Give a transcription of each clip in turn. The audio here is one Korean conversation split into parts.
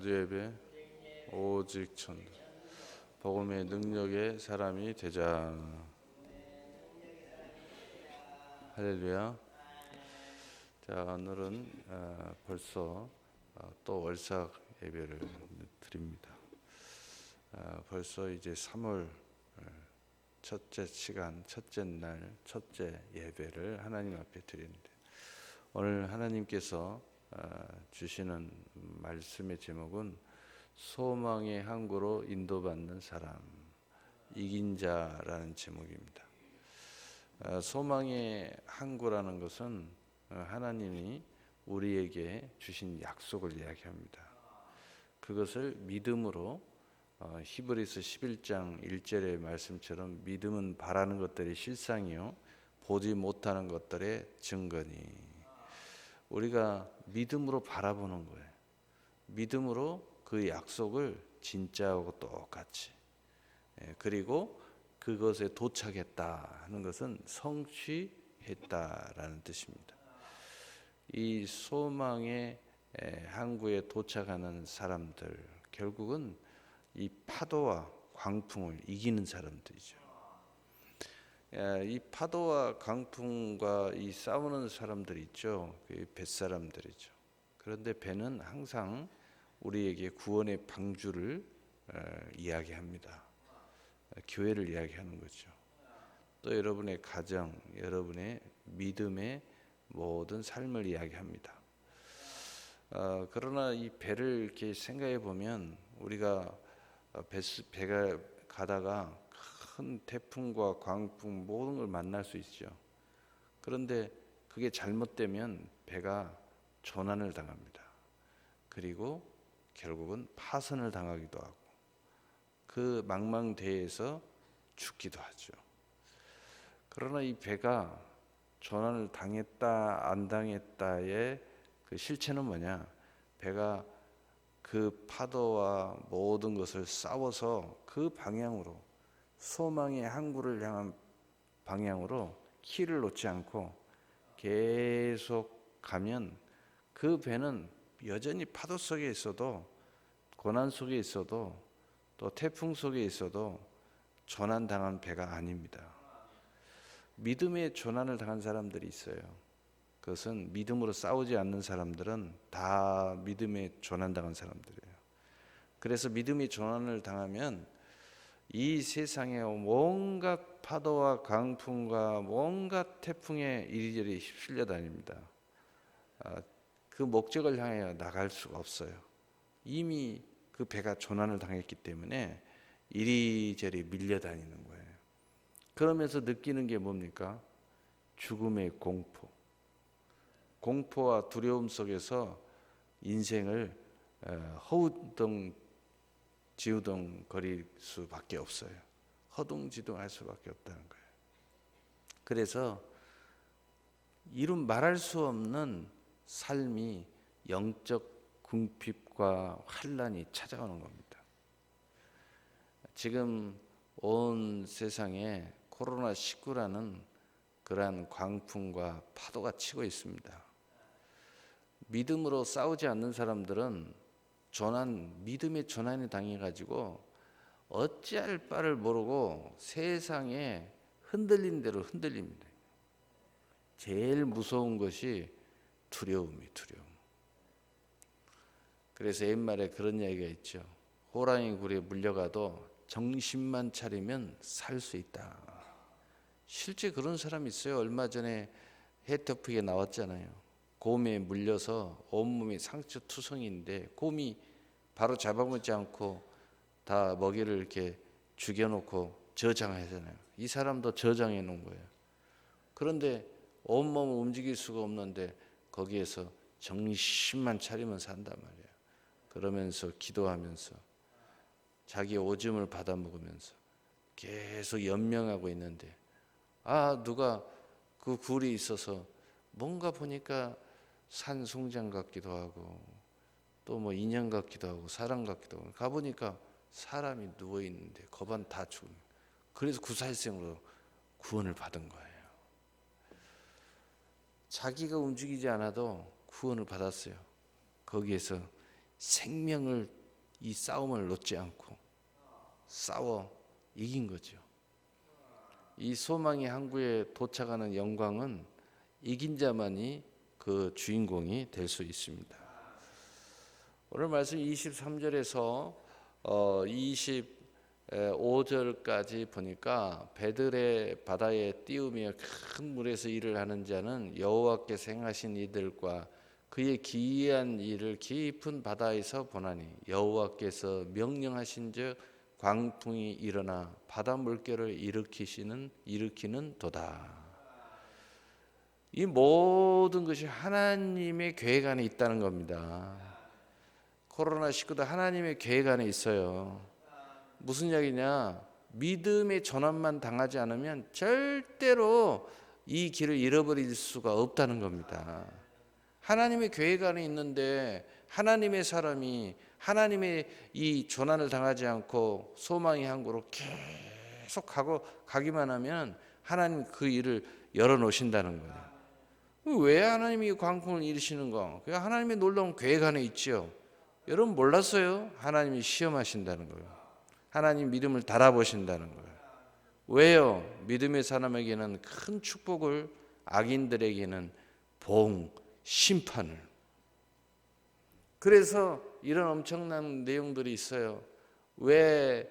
구제예배 오직 천도 복음의 능력의 사람이 되자. 할렐루야. 자, 오늘은 벌써 또 월삭 예배를 드립니다. 벌써 이제 3월 첫째 시간, 첫째 날, 첫째 예배를 하나님 앞에 드리는데, 오늘 하나님께서 주시는 말씀의 제목은 소망의 항구로 인도받는 사람, 이긴 자라는 제목입니다. 소망의 항구라는 것은 하나님이 우리에게 주신 약속을 이야기합니다. 그것을 믿음으로 히브리서 11장 1절의 말씀처럼 믿음은 바라는 것들이 실상이요 보지 못하는 것들의 증거니, 우리가 믿음으로 바라보는 거예요. 믿음으로 그 약속을 진짜하고 똑같이, 그리고 그것에 도착했다 하는 것은 성취했다라는 뜻입니다. 이 소망의 항구에 도착하는 사람들, 결국은 이 파도와 광풍을 이기는 사람들이죠. 이 파도와 강풍과 이 싸우는 사람들이 있죠. 그 뱃사람들이죠. 그런데 배는 항상 우리에게 구원의 방주를 이야기합니다. 교회를 이야기하는 거죠. 또 여러분의 가정, 여러분의 믿음의 모든 삶을 이야기합니다. 그러나 이 배를 이렇게 생각해 보면, 우리가 배가 가다가 큰 태풍과 광풍 모든 걸 만날 수 있죠. 그런데 그게 잘못되면 배가 조난을 당합니다. 그리고 결국은 파선을 당하기도 하고 그 망망대해에서 죽기도 하죠. 그러나 이 배가 조난을 당했다 안 당했다의 그 실체는 뭐냐? 배가 그 파도와 모든 것을 싸워서 그 방향으로, 소망의 항구를 향한 방향으로 키를 놓지 않고 계속 가면, 그 배는 여전히 파도 속에 있어도, 고난 속에 있어도, 또 태풍 속에 있어도 조난 당한 배가 아닙니다. 믿음의 조난을 당한 사람들이 있어요. 그것은 믿음으로 싸우지 않는 사람들은 다 믿음의 조난 당한 사람들이에요. 그래서 믿음의 조난을 당하면 이 세상에 온갖 파도와 강풍과 온갖 태풍에 이리저리 휩쓸려 다닙니다. 그 목적을 향해 나갈 수가 없어요. 이미 그 배가 조난을 당했기 때문에 이리저리 밀려다니는 거예요. 그러면서 느끼는 게 뭡니까? 죽음의 공포. 공포와 두려움 속에서 인생을 허우덩지우덩거릴 수밖에 없어요. 허둥지둥할 수밖에 없다는 거예요. 그래서 이름 말할 수 없는 삶이, 영적 궁핍과 환란이 찾아오는 겁니다. 지금 온 세상에 코로나19라는 그러한 광풍과 파도가 치고 있습니다. 믿음으로 싸우지 않는 사람들은 믿음의 조난이 당해가지고 어찌할 바를 모르고 세상에 흔들린 대로 흔들립니다. 제일 무서운 것이 두려움. 그래서 옛말에 그런 이야기가 있죠. 호랑이 굴에 물려가도 정신만 차리면 살 수 있다. 실제 그런 사람이 있어요. 얼마 전에 해터프에 나왔잖아요. 곰에 물려서 온몸이 상처투성인데, 곰이 바로 잡아먹지 않고 다 먹이를 이렇게 죽여놓고 저장하잖아요. 이 사람도 저장해 놓은 거예요. 그런데 온몸을 움직일 수가 없는데 거기에서 정신만 차리면 산단 말이에요. 그러면서 기도하면서 자기 오줌을 받아 먹으면서 계속 연명하고 있는데, 누가 그 굴이 있어서 뭔가 보니까 산송장 같기도 하고 또 뭐 인형 같기도 하고 사람 같기도 하고, 가보니까 사람이 누워있는데 거반 다 죽은 거예요. 그래서 구사일생으로 구원을 받은 거예요. 자기가 움직이지 않아도 구원을 받았어요. 거기에서 생명을 이 싸움을 놓지 않고 싸워 이긴 거죠. 이 소망의 항구에 도착하는 영광은 이긴 자만이 그 주인공이 될 수 있습니다. 오늘 말씀 23절에서 25절까지 보니까 배들의 바다에 띄우며 큰 물에서 일을 하는 자는 여호와께서 행하신 이들과 그의 기이한 일을 깊은 바다에서 보나니 여호와께서 명령하신즉 광풍이 일어나 바다 물결을 일으키는 도다. 이 모든 것이 하나님의 계획 안에 있다는 겁니다. 코로나19도 하나님의 계획 안에 있어요. 무슨 이야기냐? 믿음의 전환만 당하지 않으면 절대로 이 길을 잃어버릴 수가 없다는 겁니다. 하나님의 계획 안에 있는데 하나님의 사람이 하나님의 이 전환을 당하지 않고 소망의 항구로 계속 가기만 하면 하나님 그 일을 열어놓으신다는 거예요. 왜 하나님이 광풍을 일으키는가? 그냥 하나님의 놀라운 계획 안에 있죠. 여러분 몰랐어요? 하나님이 시험하신다는 거예요. 하나님 믿음을 달아보신다는 거예요. 왜요? 믿음의 사람에게는 큰 축복을, 악인들에게는 봉, 심판을. 그래서 이런 엄청난 내용들이 있어요. 왜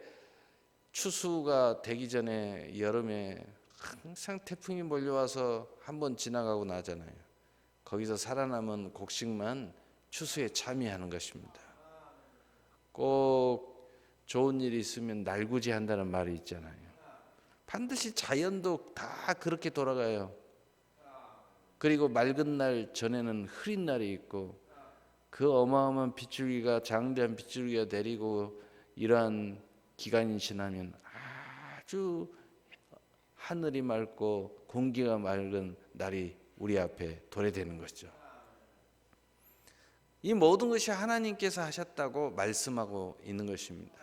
추수가 되기 전에 여름에 항상 태풍이 몰려와서 한번 지나가고 나잖아요. 거기서 살아남은 곡식만 추수에 참여하는 것입니다. 꼭 좋은 일이 있으면 날구지 한다는 말이 있잖아요. 반드시 자연도 다 그렇게 돌아가요. 그리고 맑은 날 전에는 흐린 날이 있고 그 어마어마한 빗줄기가 장대한 빗줄기가 내리고 이러한 기간이 지나면 아주 하늘이 맑고 공기가 맑은 날이 우리 앞에 도래되는 것이죠. 이 모든 것이 하나님께서 하셨다고 말씀하고 있는 것입니다.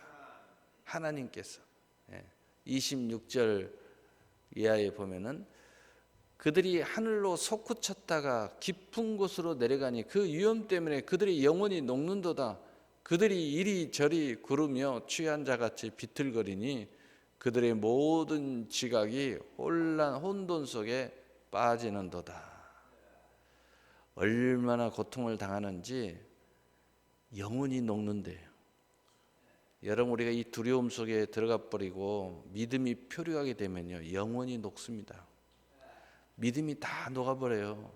하나님께서 26절 이하에 보면은 그들이 하늘로 솟구쳤다가 깊은 곳으로 내려가니 그 위험 때문에 그들의 영혼이 녹는도다. 그들이 이리저리 구르며 취한 자같이 비틀거리니 그들의 모든 지각이 혼돈 속에 빠지는도다. 얼마나 고통을 당하는지 영혼이 녹는데요. 여러분 우리가 이 두려움 속에 들어가 버리고 믿음이 표류하게 되면요 영혼이 녹습니다. 믿음이 다 녹아버려요.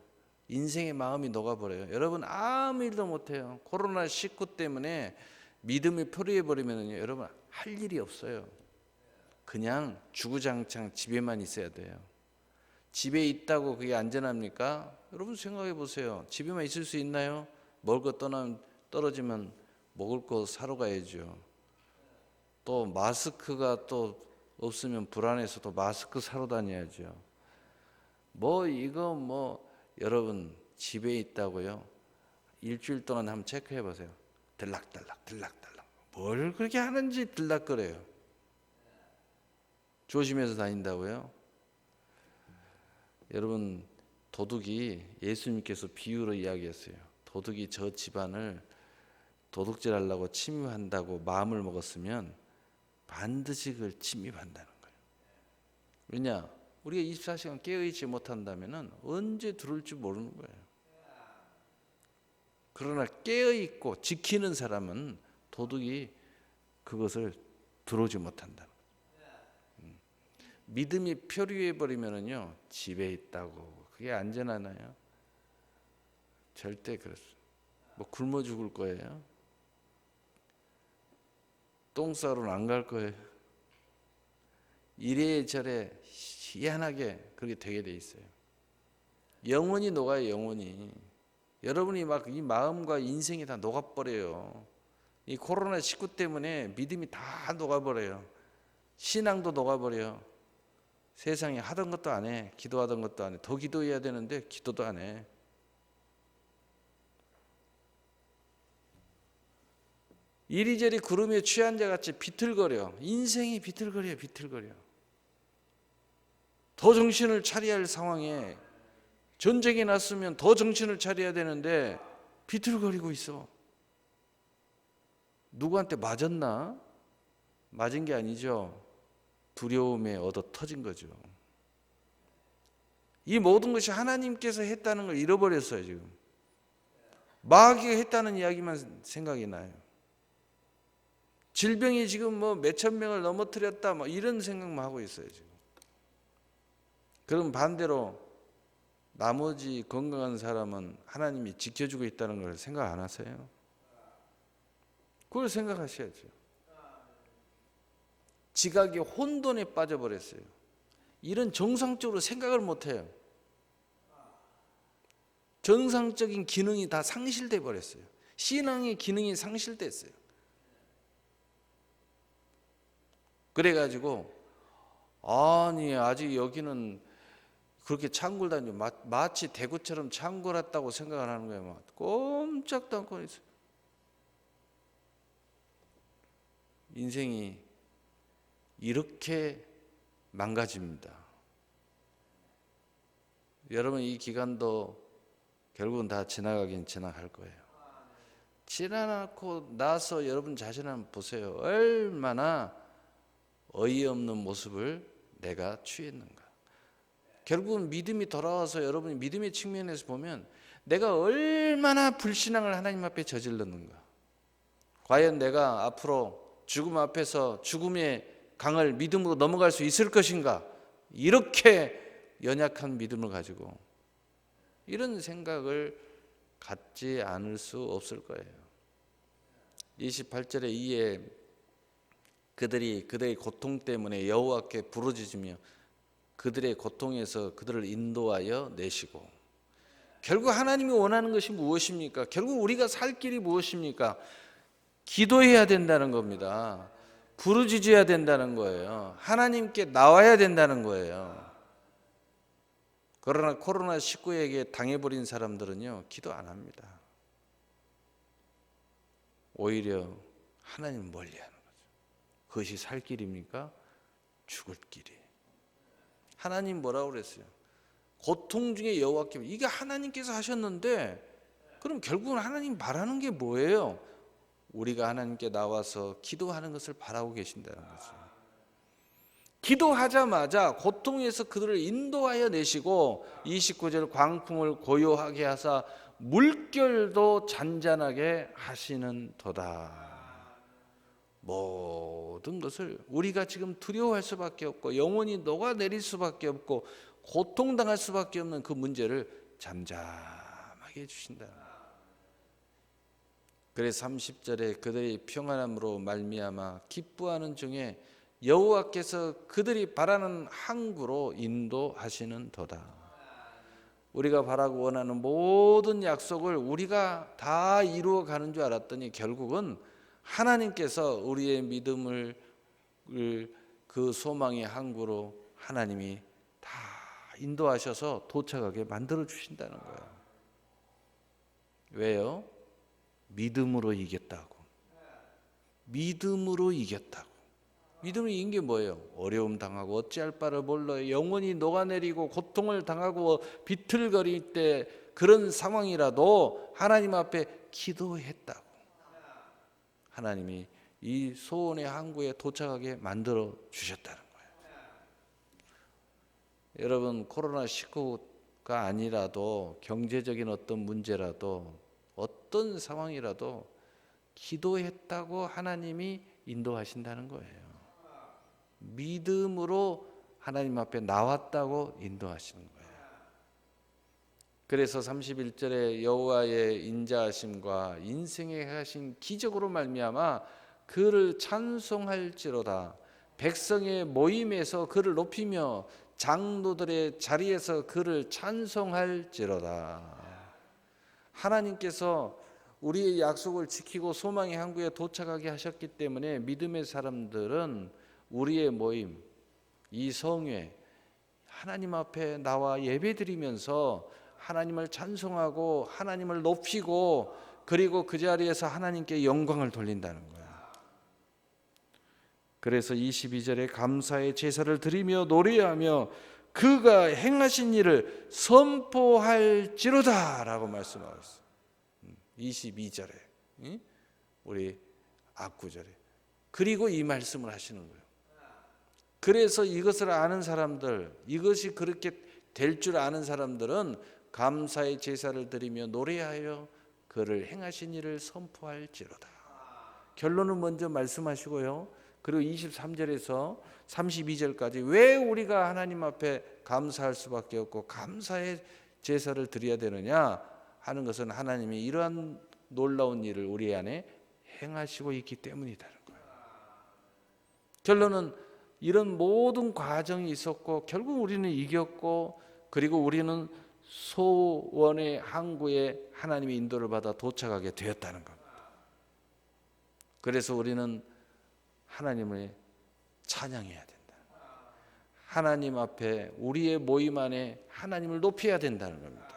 인생의 마음이 녹아버려요. 여러분 아무 일도 못해요. 코로나19 때문에 믿음이 표류해버리면요 여러분 할 일이 없어요. 그냥 주구장창 집에만 있어야 돼요. 집에 있다고 그게 안전합니까? 여러분 생각해 보세요. 집에만 있을 수 있나요? 먹을 거 떨어지면 먹을 거 사러 가야죠. 또 마스크가 또 없으면 불안해서 또 마스크 사러 다녀야죠. 여러분 집에 있다고요? 일주일 동안 한번 체크해 보세요. 들락달락 뭘 그렇게 하는지 들락거려요. 조심해서 다닌다고요? 여러분 도둑이 예수님께서 비유로 이야기했어요. 도둑이 저 집안을 도둑질하려고 침입한다고 마음을 먹었으면 반드시 그걸 침입한다는 거예요. 왜냐? 우리가 24시간 깨어있지 못한다면 언제 들어올지 모르는 거예요. 그러나 깨어있고 지키는 사람은 도둑이 그것을 들어오지 못한다는 거예요. 믿음이 표류해버리면요 집에 있다고 그게 안전하나요? 절대 그렇습니다. 굶어 죽을 거예요? 똥 싸러는 안 갈 거예요? 이래저래 희한하게 그렇게 되게 돼 있어요. 영혼이 녹아요. 영혼이. 여러분이 막 이 마음과 인생이 다 녹아버려요. 이 코로나19 때문에 믿음이 다 녹아버려요. 신앙도 녹아버려요. 세상에 하던 것도 안 해. 기도하던 것도 안 해. 더 기도해야 되는데 기도도 안 해. 이리저리 구름에 취한 자같이 비틀거려. 인생이 비틀거려. 더 정신을 차려야 할 상황에 전쟁이 났으면 더 정신을 차려야 되는데 비틀거리고 있어. 누구한테 맞았나? 맞은 게 아니죠. 두려움에 얻어 터진 거죠. 이 모든 것이 하나님께서 했다는 걸 잃어버렸어요. 지금 마귀가 했다는 이야기만 생각이 나요. 질병이 지금 뭐 몇천 명을 넘어뜨렸다 뭐 이런 생각만 하고 있어요. 지금. 그럼 반대로 나머지 건강한 사람은 하나님이 지켜주고 있다는 걸 생각 안 하세요? 그걸 생각하셔야죠. 지각의 혼돈에 빠져버렸어요. 이런 정상적으로 생각을 못해요. 정상적인 기능이 다 상실돼 버렸어요. 신앙의 기능이 상실됐어요. 그래가지고 아니 아직 여기는 그렇게 창고를 다니고 마치 대구처럼 창고를 했다고 생각을 하는 거예요. 막 꼼짝도 않고 있어요. 인생이 이렇게 망가집니다. 여러분 이 기간도 결국은 다 지나가긴 지나갈 거예요. 지나고 나서 여러분 자신을 한번 보세요. 얼마나 어이없는 모습을 내가 취했는가. 결국은 믿음이 돌아와서 여러분이 믿음의 측면에서 보면 내가 얼마나 불신앙을 하나님 앞에 저질렀는가. 과연 내가 앞으로 죽음 앞에서 죽음의 강을 믿음으로 넘어갈 수 있을 것인가. 이렇게 연약한 믿음을 가지고 이런 생각을 갖지 않을 수 없을 거예요. 28절에 이에 그들이 그들의 고통 때문에 여호와께 부르짖으며 그들의 고통에서 그들을 인도하여 내시고. 결국 하나님이 원하는 것이 무엇입니까? 결국 우리가 살 길이 무엇입니까? 기도해야 된다는 겁니다. 부르짖어야 된다는 거예요. 하나님께 나와야 된다는 거예요. 그러나 코로나19에게 당해버린 사람들은요, 기도 안 합니다. 오히려 하나님 멀리하는 거죠. 그것이 살 길입니까? 죽을 길이. 하나님 뭐라고 그랬어요? 고통 중에 여호와께, 이게 하나님께서 하셨는데 그럼 결국은 하나님 바라는 게 뭐예요? 우리가 하나님께 나와서 기도하는 것을 바라고 계신다는 거죠. 기도하자마자 고통에서 그들을 인도하여 내시고 29절 광풍을 고요하게 하사 물결도 잔잔하게 하시는 도다. 모든 것을 우리가 지금 두려워할 수밖에 없고 영원히 녹아내릴 수밖에 없고 고통당할 수밖에 없는 그 문제를 잠잠하게 해주신다. 그래서 30절에 그들이 평안함으로 말미암아 기뻐하는 중에 여호와께서 그들이 바라는 항구로 인도하시는 도다. 우리가 바라고 원하는 모든 약속을 우리가 다 이루어가는 줄 알았더니 결국은 하나님께서 우리의 믿음을 그 소망의 항구로 하나님이 다 인도하셔서 도착하게 만들어 주신다는 거예요. 왜요? 믿음으로 이겼다고. 믿음으로 이겼다고. 믿음을 이긴 게 뭐예요? 어려움 당하고 어찌할 바를 몰라 영원히 녹아내리고 고통을 당하고 비틀거릴 때 그런 상황이라도 하나님 앞에 기도했다고. 하나님이 이 소원의 항구에 도착하게 만들어 주셨다는 거예요. 여러분 코로나19가 아니라도 경제적인 어떤 문제라도 어떤 상황이라도 기도했다고 하나님이 인도하신다는 거예요. 믿음으로 하나님 앞에 나왔다고 인도하시는 거예요. 그래서 31절에 여호와의 인자하심과 인생에 하신 기적으로 말미암아 그를 찬송할지로다. 백성의 모임에서 그를 높이며 장로들의 자리에서 그를 찬송할지로다. 하나님께서 우리의 약속을 지키고 소망의 항구에 도착하게 하셨기 때문에 믿음의 사람들은 우리의 모임, 이 성회, 하나님 앞에 나와 예배드리면서 하나님을 찬송하고 하나님을 높이고 그리고 그 자리에서 하나님께 영광을 돌린다는 거야. 그래서 22절에 감사의 제사를 드리며 노래하며 그가 행하신 일을 선포할지로다 라고 말씀하고 있어요. 22절에 우리 앞구절에. 그리고 이 말씀을 하시는 거예요. 그래서 이것을 아는 사람들, 이것이 그렇게 될 줄 아는 사람들은 감사의 제사를 드리며 노래하여 그를 행하신 일을 선포할지로다. 결론은 먼저 말씀하시고요. 그리고 23절에서 32절까지 왜 우리가 하나님 앞에 감사할 수밖에 없고 감사의 제사를 드려야 되느냐 하는 것은 하나님이 이러한 놀라운 일을 우리 안에 행하시고 있기 때문이라는 거예요. 결론은 이런 모든 과정이 있었고 결국 우리는 이겼고 그리고 우리는 소원의 항구에 하나님의 인도를 받아 도착하게 되었다는 겁니다. 그래서 우리는 하나님을 찬양해야 된다. 하나님 앞에 우리의 모임 안에 하나님을 높여야 된다는 겁니다.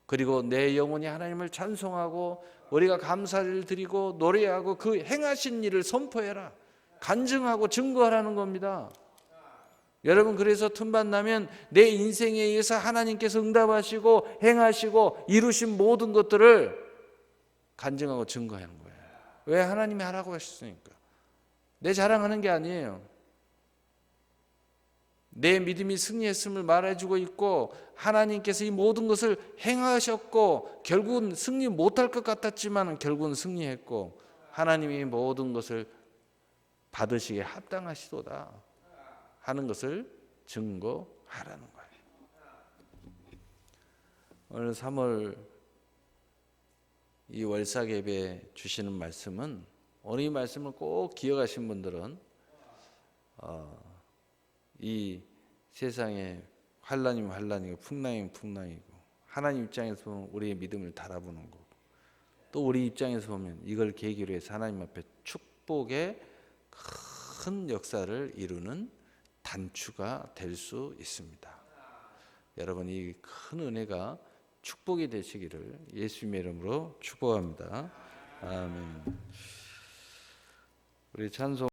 그리고 내 영혼이 하나님을 찬송하고 우리가 감사를 드리고 노래하고 그 행하신 일을 선포해라. 간증하고 증거하라는 겁니다. 여러분 그래서 틈만 나면 내 인생에 의해서 하나님께서 응답하시고 행하시고 이루신 모든 것들을 간증하고 증거하는 거예요. 왜? 하나님이 하라고 하셨으니까. 내 자랑하는 게 아니에요. 내 믿음이 승리했음을 말해주고 있고 하나님께서 이 모든 것을 행하셨고 결국은 승리 못할 것 같았지만 결국은 승리했고 하나님이 모든 것을 받으시기에 합당하시도다 하는 것을 증거하라는 거예요. 오늘 3월 이 월삭 예배 주시는 말씀은 오늘 이 말씀을 꼭 기억하신 분들은 이 세상에 환난이면 환난이고 풍랑이면 풍랑이고 하나님 입장에서 보면 우리의 믿음을 달아보는 거고 또 우리 입장에서 보면 이걸 계기로 해서 하나님 앞에 축복의 큰 역사를 이루는 단추가 될 수 있습니다. 여러분 이 큰 은혜가 축복이 되시기를 예수님의 이름으로 축복합니다. 아멘. 우리 찬송